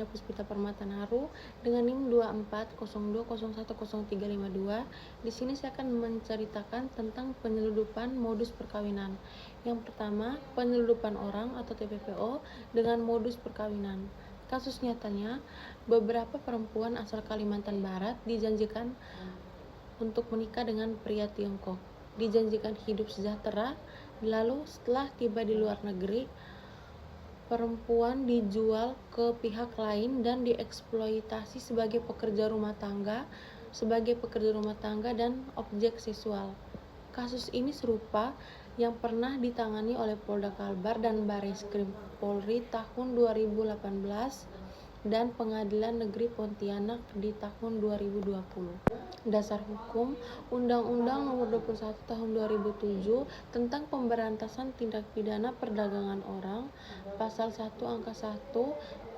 Puspita Permatanaru dengan NIM 2402010352. Di sini saya akan menceritakan tentang penyeludupan modus perkawinan. Yang pertama, penyeludupan orang atau TPPO dengan modus perkawinan. Kasus nyatanya, beberapa perempuan asal Kalimantan Barat dijanjikan untuk menikah dengan pria Tiongkok. Dijanjikan hidup sejahtera, lalu setelah tiba di luar negeri, perempuan dijual ke pihak lain dan dieksploitasi sebagai pekerja rumah tangga dan objek seksual. Kasus ini serupa yang pernah ditangani oleh Polda Kalbar dan Bareskrim Polri tahun 2018 dan Pengadilan Negeri Pontianak di tahun 2020. Dasar hukum Undang-Undang Nomor 21 Tahun 2007 tentang Pemberantasan Tindak Pidana Perdagangan Orang, Pasal 1 Angka 1,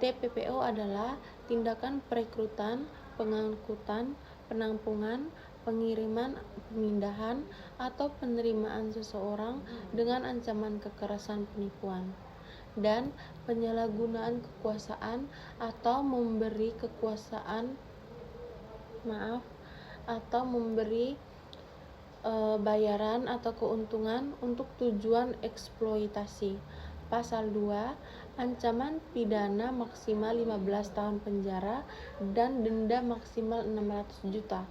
TPPO adalah tindakan perekrutan, pengangkutan, penampungan, pengiriman, pemindahan, atau penerimaan seseorang dengan ancaman kekerasan penipuan dan penyalahgunaan kekuasaan atau memberi bayaran atau keuntungan untuk tujuan eksploitasi. Pasal 2, ancaman pidana maksimal 15 tahun penjara dan denda maksimal 600 juta.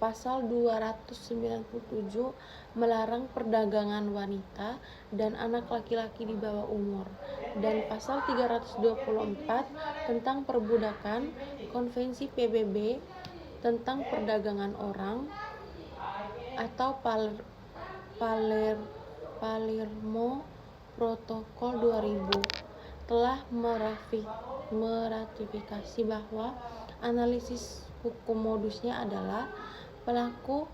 Pasal 297 melarang perdagangan wanita dan anak laki-laki di bawah umur, dan pasal 324 tentang perbudakan, Konvensi PBB tentang perdagangan orang atau Palermo Protokol 2000 telah meratifikasi bahwa analisis hukum modusnya adalah pelaku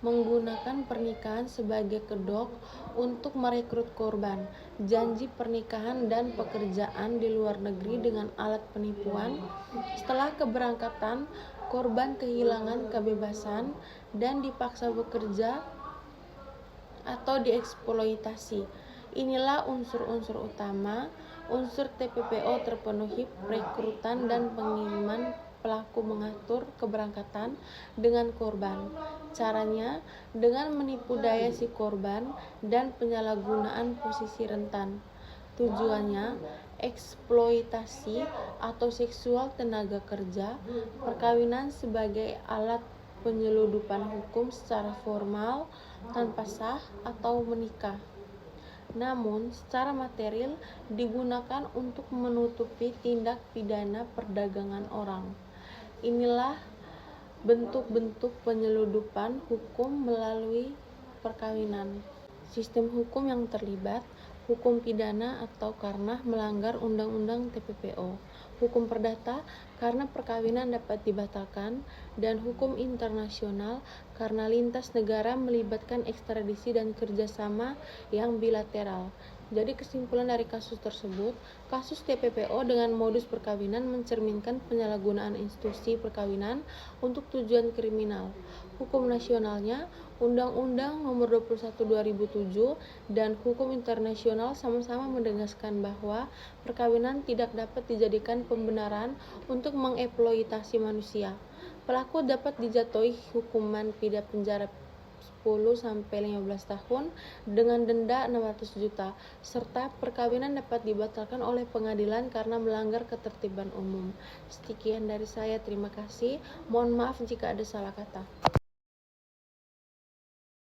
menggunakan pernikahan sebagai kedok untuk merekrut korban, janji pernikahan dan pekerjaan di luar negeri dengan alat penipuan. Setelah keberangkatan, korban kehilangan kebebasan dan dipaksa bekerja atau dieksploitasi. Inilah unsur-unsur utama. Unsur TPPO terpenuhi: perekrutan dan pengiriman. Pelaku mengatur keberangkatan dengan korban. Caranya dengan menipu daya si korban dan penyalahgunaan posisi rentan. Tujuannya eksploitasi atau seksual tenaga kerja. Perkawinan sebagai alat penyeludupan hukum secara formal tanpa sah atau menikah, namun secara material digunakan untuk menutupi tindak pidana perdagangan orang. Inilah bentuk-bentuk penyeludupan hukum melalui perkawinan. Sistem hukum yang terlibat: hukum pidana atau karena melanggar Undang-Undang TPPO, hukum perdata karena perkawinan dapat dibatalkan, dan hukum internasional karena lintas negara melibatkan ekstradisi dan kerjasama yang bilateral. Jadi kesimpulan dari kasus tersebut, kasus TPPO dengan modus perkawinan mencerminkan penyalahgunaan institusi perkawinan untuk tujuan kriminal. Hukum nasionalnya Undang-Undang Nomor 21 2007 dan hukum internasional sama-sama menegaskan bahwa perkawinan tidak dapat dijadikan pembenaran untuk mengeksploitasi manusia. Pelaku dapat dijatuhi hukuman pidana penjara 10-15 tahun dengan denda 600 juta, serta perkawinan dapat dibatalkan oleh pengadilan karena melanggar ketertiban umum. Sekian dari saya, terima kasih. Mohon maaf jika ada salah kata.